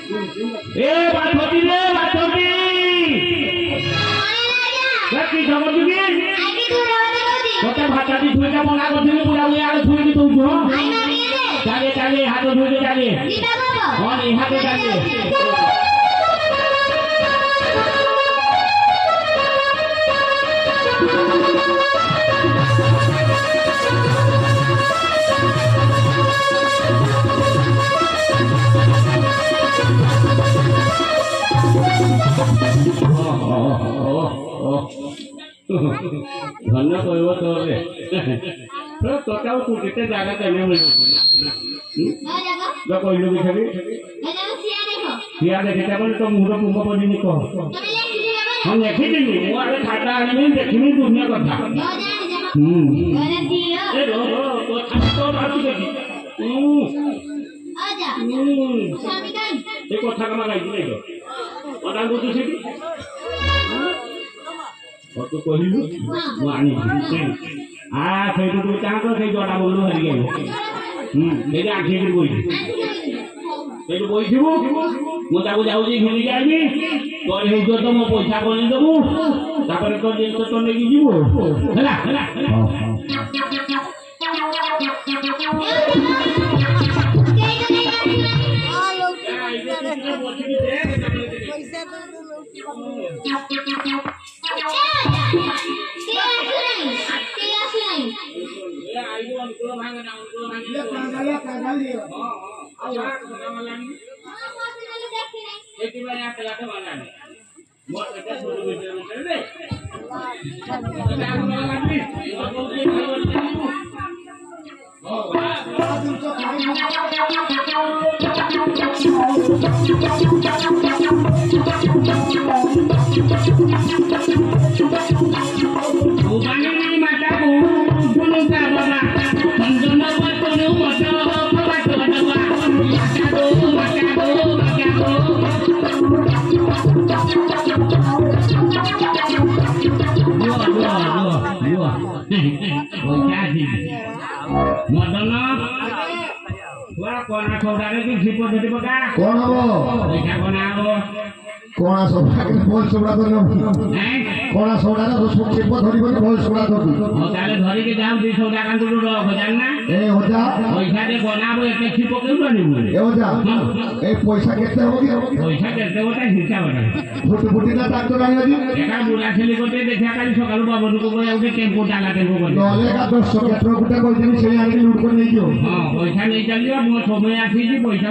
ए बाथोटी रे बाथोटी की खबर जुगी कोते भाता दी धुई का मना करथिन पूरा ले आले धुई की तू जो चाले चाले हाथ धुई के चाले हां ई हाथ चाले धन्य कहब तोरे तो तोटाও तू केते जागा तने मिल जो कहलु कि छबी सिया देखे त तो मुहर पुंग पड़ी नि कह हम देखि दिनी मो आरे खाता आनी देखिनी दुनिया कथा ए रो तो तो बात देखि आजा स्वामी काई ए कथा कमा गाई नै तो ओटा बुझु छी तो कहलु वाणी आ से तो चाह तो से जोड़ा बोलू हरि गयो मेरे आंखी के बोई से तो बोई थिबो मो ताको जाउ जे घेरी जाइबी तोर हे जो तो मो पैसा कोनी देबू तापर तो दिन तो नेकी जीवो हला हला कोना छोड़ारे की छिपो धरि पका कोन हो देखा कोना हो कोना सोडा के बोल सोडा तो नहीं कोना सोडा रे तो छिपो धरि बोल बोल सोडा तो हो ताले धरि के जाम दी सोडा कान तो रख जानना ए होजा पैसा दे बनाबो एते छिपो के बनी ए होजा ए पैसा केते हो पैसा केते होता हिसाब बना फुट फुटी ना ताक तो नहीं होजी एका बुढ़ा छली कोते देखा काली सकाळु बाबन को गया उठे टेम्पो डाला टेम्पो कर नले का 10 केट्रो गुटा कोइ दिन से आनी लूट को नहीं गयो हां पैसा नहीं चलियो मो समय आसी जी पैसा